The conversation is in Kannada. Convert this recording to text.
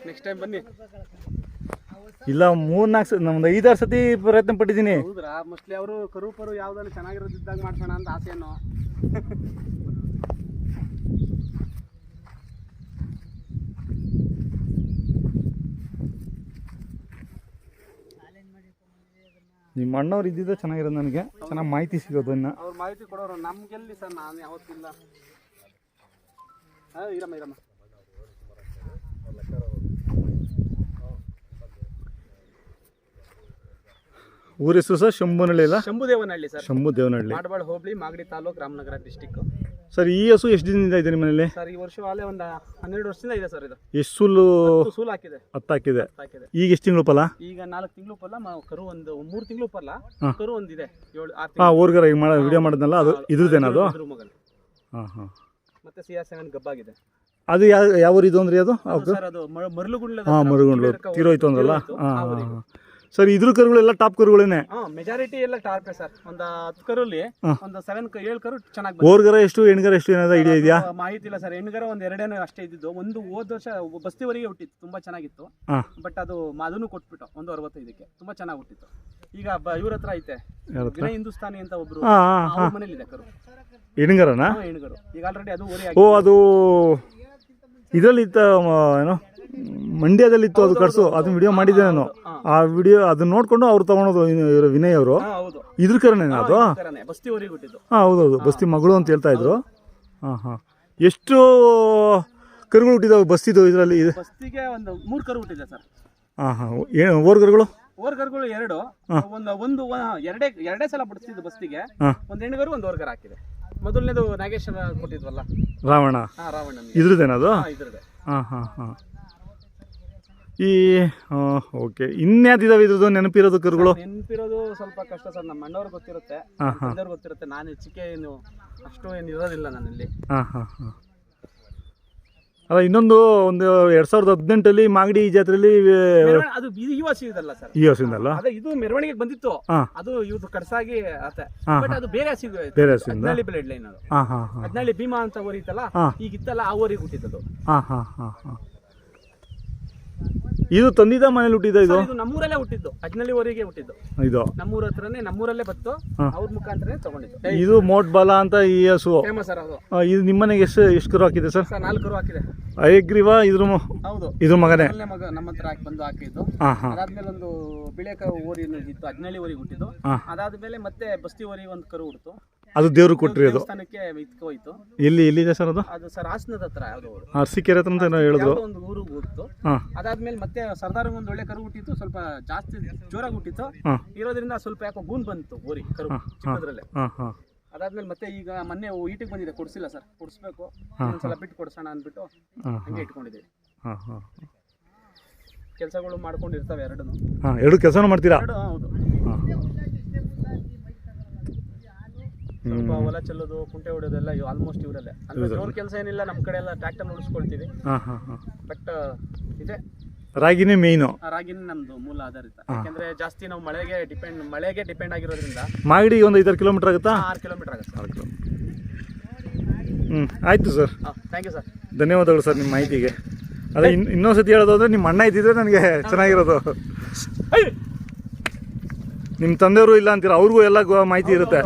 ನೆಕ್ಸ್ಟ್ ಟೈಮ್ ಬನ್ನಿ. ಇಲ್ಲ 3-4 ನಮ್ದು 5-6 ಸತಿ ಪ್ರಯತ್ನ ಪಟ್ಟಿದ್ದೀನಿ. ಹೌದ್ರಾ? ಮೋಸ್ಟ್ಲಿ ಅವರು ಕರು ಯಾವ್ದಾದ್ರು ಚೆನ್ನಾಗಿರೋದಿದ್ದಾಗ ಮಾಡ್ಸೋಣ ಅಂತ ಆಸೆಯನ್ನು. ನಿಮ್ಮ ಅಣ್ಣವ್ರು ಇದ್ದಿದ್ದೆ ಚೆನ್ನಾಗಿರೋದು, ನನಗೆ ಚೆನ್ನಾಗಿ ಮಾಹಿತಿ ಸಿಗೋದು. ಅವ್ರು ಮಾಹಿತಿ ಕೊಡೋರು ನಮ್ಗೆಲ್ಲಿ ಸರ್, ನಾನು ಯಾವತ್ತಿಲ್ಲ. ಇರಮ್ಮ ಊರ ಹೆಸರು ಸರ್ ಶಂಭುನಹಳ್ಳಿ ಇಲ್ಲ? ಶಂಭುದೇವನಹಳ್ಳಿ ಸರ್. ಶಂಭುದೇವನಹಳ್ಳಿ, ಮಾಡಬಾಳ್ ಹೋಬಳಿ, ಮಾಗಡಿ ತಾಲೂಕು, ರಾಮನಗರ ಡಿಸ್ಟಿಕ್. ಸರ್ ಈ ಹಸು ಎಷ್ಟು ದಿನದಿಂದ ಇದೆ ನಿಮ್ಮ ಮನೇಲಿ? ಸರ್ ಈ ವರ್ಷ ಅಲ್ಲೇ ಒಂದು 12 ವರ್ಷದಿಂದ ಇದೆ ಸರ್. ಇದು ಎಷ್ಟು ಸೂಲು ಹಾಕಿದೆ? 10 ಹಾಕಿದೆ. ಈಗ ಎಷ್ಟು ತಿಂಗಳು ಫಲ? ಈಗ 4 ತಿಂಗಳು ಫಲ. ಕರು ಒಂದು 3 ತಿಂಗಳು ಫಲ. ಕರು ಒಂದಿದೆ 7-6 ಹಾಂ. ಊರ್ಗರ ಈಗ ವಿಡಿಯೋ ಮಾಡಿದ್ನಲ್ಲ, ಅದು ಇದ್ರದ್ದೇನ ಅದು? ಹಾಂ ಹಾಂ. ಮತ್ತೆ CR7 ಗಬ್ಬಾಗಿದೆ. ಅದು ಯಾವ ಊರು ಇದು ಅಂದ್ರೆ? ಅದು ಸರ್ ಅದು ಮರಳುಗುಂಡ್ಲ. ಹಾಂ, ಮರಳುಗುಂಡ್ಲು ತೀರೋಯ್ತು ಅಂದ್ರಲ್ಲ. ಹಾಂ ಹಾಂ. ಸರ್ ಇದ್ರ ಕರುಗಳೆಲ್ಲ ಟಾಪ್ ಕರುಗಳೇನೆ? ಮೆಜಾರಿಟಿ ಎಲ್ಲ ಟಾಪ್ ಸರ್. ಒಂದು 10 ಕರಲ್ಲಿ ಒಂದು 7 ಕರು ಚೆನ್ನಾಗಿ. ಓರ್ಗರ ಎಷ್ಟು, ಹೆಣ್ಗರ ಎಷ್ಟು ಏನಾದ್ರು ಐಡಿಯಾ ಇದೆಯಾ? ಮಾಹಿತಿ ಇಲ್ಲ ಸರ್. ಹೆಣ್ಗರ ಒಂದು 2 ಅಷ್ಟೇ ಇದ್ದಿದ್ದು. ಒಂದು ಹೋದ ವರ್ಷ ಬಸ್ತಿವರೆಗೆ ಹುಟ್ಟಿತ್ತು, ತುಂಬಾ ಚೆನ್ನಾಗಿತ್ತು. ಬಟ್ ಅದನ್ನು ಕೊಟ್ಬಿಟ್ಟು 1.65ಕ್ಕೆ ತುಂಬಾ ಚೆನ್ನಾಗಿ ಹುಟ್ಟಿತ್ತು. ಈಗ ಇವ್ರ ಹತ್ರ ಐತೆ, ವಿನಯ್ ಹಿಂದೂಸ್ತಾನಿ ಅಂತ ಒಬ್ರು, ಮನೇಲಿ ಇದೆ ಕರು. ಹೆಣ್ಗರನಾ? ಹೆಣ್ಗರು. ಈಗ ಆಲ್ರೆಡಿ ಅದು ಓ, ಅದು ಇದರಲ್ಲಿ ಇತ್ತ ಏನೋ ಮಂಡ್ಯದಲ್ಲಿತ್ತು ಅದು ಕರ್ಸು. ಅದನ್ನ ವಿಡಿಯೋ ಮಾಡಿದ್ದೆ ನಾನು. ಆ ವಿಡಿಯೋ ಅದನ್ನ ನೋಡ್ಕೊಂಡು ಅವ್ರು ತಗೊಳೋದು ವಿನಯ್ ಅವರು. ಇದ್ರ ಕರನೇ ಅದು? ಹಾಂ ಹೌದೌದು, ಬಸ್ತಿ ಮಗಳು ಅಂತ ಹೇಳ್ತಾ ಇದ್ರು. ಹಾಂ ಹಾಂ. ಎಷ್ಟು ಕರುಗಳು ಹುಟ್ಟಿದಾವೆ ಬಸ್ತಿದು ಇದರಲ್ಲಿ? ಬಸ್ತಿಗೆ ಒಂದು 3 ಕರು ಹುಟ್ಟಿದೆ ಸರ್. ಹಾಂ ಹಾಂ. ಓರ್ಗರುಗಳು? ಓರ್ಗರುಗಳು 2. ಎರಡೇ ಸಲ ಬಿಡಿಸಿದ್ದು ಬಸ್ತಿಗೆ. ಒಂದು ಹೆಣ್ಗರು, ಒಂದು ಓರ್ಗರ್ ಹಾಕಿದೆ. ಮೊದಲನೇದು ನಾಗೇಶ್ ಕೊಟ್ಟಿದ್ವಲ್ಲ, ರಾವಣ. ರಾವಣ ಇದ್ರದ್ದೇನದು? ಇದ್ರದ್ದೇ. ಹಾಂ ಹಾಂ ಹಾಂ. ಈ ಓಕೆ. ಇನ್ಯಾವ್ದಿದಾವೆ ಇದ್ರದ್ದು ನೆನಪಿರೋದು ಕರುಗಳು? ನೆನಪಿರೋದು ಸ್ವಲ್ಪ ಕಷ್ಟ ಸರ್. ನಮ್ಮ ಅಣ್ಣವ್ರಿಗೆ ಗೊತ್ತಿರುತ್ತೆ, ತಂದೆಯವ್ರಿಗೆ ಗೊತ್ತಿರುತ್ತೆ. ನಾನು ಹೆಚ್ಚಿಗೆ ಅಷ್ಟು ಏನು ಇರೋದಿಲ್ಲ ನನ್ನಲ್ಲಿ. ಹಾಂ ಹಾಂ ಹಾಂ. ಅಲ್ಲ, ಇನ್ನೊಂದು 2018 ಮಾಗಡಿ ಜಾತ್ರೆಯಲ್ಲಿ ಅದು ಈ ವರ್ಷ ಇದಲ್ಲ ಸರ್. ಈ ವರ್ಷದಿಂದಲ್ಲ? ಅದೇ ಇದು ಮೆರವಣಿಗೆ ಬಂದಿತ್ತು. ಅದು ಇವ್ರು ಕಡ್ಸಾಗಿ ಆತೆ. ಬಟ್ ಅದು ಬೇರೆ ಹಸಿಗೆ ಹದಿನಾಳಿ ಬ್ಲಡ್ ಲೈನ್. ಅದು ಹದಿನಾಳಿ ಭೀಮಾ ಅಂತ ಊರಿತ್ತಲ್ಲ, ಈಗಿತ್ತಲ್ಲ, ಆ ಊರಿಗೆ ಹುಟ್ಟಿದ್ದು. ಇದು ತಂದಿದ್ದ ಮನೇಲಿ ಹುಟ್ಟಿದ? ಇದು ನಮ್ಮೂರಲ್ಲೇ ಹುಟ್ಟಿದ್ದು, ಹದಿನಾಳಿ ಊರಿಗೆ ಹುಟ್ಟಿದ್ದು. ಇದು ನಮ್ಮೂರ ಹತ್ರನೇ, ನಮ್ಮೂರಲ್ಲೇ ಬತ್ತು. ಅವ್ರ ಮುಖಾಂತರ ತಗೊಂಡಿದ್ದು. ಇದು ಮೋಟ್ ಬಲ ಅಂತ ಈ ಹಸು ಫೇಮಸ್ ಸರ್. ಅದು ಇದು ನಿಮ್ಮ ಮನೆಗೆ ಎಷ್ಟು ಕರು ಹಾಕಿದೆ ಸರ್? 4 ಕರು ಹಾಕಿದೆ. ಐಗ್ರೀವಾ ಇದ್ರ? ಹೌದು, ಇದ್ರ ಮಗನೇ. ಮಗ ನಮ್ಮ ಹತ್ರ ಹಾಕಿದ್ದು. ಅದಾದ್ಮೇಲೆ ಒಂದು ಬಿಳೆಕ ಊರಿ ಇತ್ತು, ಹದಿನಾಳಿ ಊರಿಗೆ ಹುಟ್ಟಿದ್ದು. ಅದಾದ್ಮೇಲೆ ಮತ್ತೆ ಬಸ್ತಿ ಊರಿಗೆ ಒಂದು ಕರು ಹುಟ್ಟಿತು. ಅದು ದೇವ್ರಿಗೆ ಕೊಟ್ರಿ? ಅದು ದೇವಸ್ಥಾನಕ್ಕೆ ಹೋಯ್ತು. ಎಲ್ಲಿದೆ ಸರ್ ಅದು? ಅದು ಸರ್ ಹಾಸನದ ಹತ್ರ ಯಾವ್ದೋ ಅರಸೀಕೆರೆ ಅಂತ ಹೇಳಿದ್ರು. ಒಂದು ಊರಿಗೆ ಹುಟ್ಟಿತು. ಅದಾದ್ಮೇಲೆ ಮತ್ತೆ ಸರ್ದಾರ್ ಒಂದು ಒಳ್ಳೆ ಕರು ಹುಟ್ಟಿತ್ತು. ಸ್ವಲ್ಪ ಜಾಸ್ತಿ ಜೋರಾಗಿ ಹುಟ್ಟಿತ್ತು. ಇರೋದ್ರಿಂದ ಸ್ವಲ್ಪ ಯಾಕೋ ಗೂನ್ ಬಂತು ಊರಿ ಕರು ಚಿಕ್ಕದ್ರಲ್ಲೇ. ಅದಾದ್ಮೇಲೆ ಮತ್ತೆ ಈಗ ಮೊನ್ನೆ ಈಟಿಗೆ ಬಂದಿದೆ, ಕೊಡ್ಸಿಲ್ಲ ಸರ್. ಕೊಡಿಸ್ಬೇಕು, ಒಂದ್ಸಲ ಬಿಟ್ಟು ಕೊಡ್ಸೋಣ ಅಂದ್ಬಿಟ್ಟು ಹಂಗೆ ಇಟ್ಕೊಂಡಿದ್ದೀವಿ. ಕೆಲಸಗಳು ಮಾಡ್ಕೊಂಡಿರ್ತವೆ ಎರಡು ಕೆಲಸನೂ ಮಾಡ್ತೀರಾ? ಹೌದು. ಸ್ವಲ್ಪ ಹೊಲ ಚೆಲ್ಲೋದು, ಕುಂಟೆ ಹೊಡೆಯೋದೆಲ್ಲ ಆಲ್ಮೋಸ್ಟ್ ಇವರಲ್ಲೇ. ಅಂದ್ರೆ ಜೋರ್ ಕೆಲಸ ಏನಿಲ್ಲ. ನಮ್ಮ ಕಡೆ ಎಲ್ಲ ಟ್ರ್ಯಾಕ್ಟರ್ ಓಡಿಸ್ಕೊಳ್ತೀವಿ. ಬಟ್ ಇದೆ, ರಾಗಿನೇ ಮೇಯ್ನು. ರಾಗಿನೇ ನಮ್ದು ಮೂಲ ಆಧಾರಿತ. ಯಾಕಂದ್ರೆ ಜಾಸ್ತಿ ನಾವು ಮಳೆಗೆ ಡಿಪೆಂಡ್ ಆಗಿರೋದ್ರಿಂದ. ಮಾಗಡಿ ಒಂದು 5 ಕಿಲೋಮೀಟರ್ ಆಗುತ್ತಾ? 6 ಕಿಲೋಮೀಟರ್ ಆಗುತ್ತೆ. 6 ಕಿಲೋಮೀಟರ್. ಆಯ್ತು ಸರ್. Thank you sir. ಧನ್ಯವಾದಗಳು ಸರ್ ನಿಮ್ಮ ಮಾಹಿತಿಗೆ. ಅದೇ ಇನ್ನೊಂದ್ಸತಿ ಹೇಳೋದಾದ್ರೆ, ನಿಮ್ಮ ಅಣ್ಣ ಇದ್ದಿದ್ರೆ ನನಗೆ ಚೆನ್ನಾಗಿರೋದು. ನಿಮ್ಮ ತಂದೆಯವರು ಇಲ್ಲ ಅಂತೀರ, ಅವ್ರಿಗೂ ಎಲ್ಲ ಮಾಹಿತಿ ಇರುತ್ತೆ.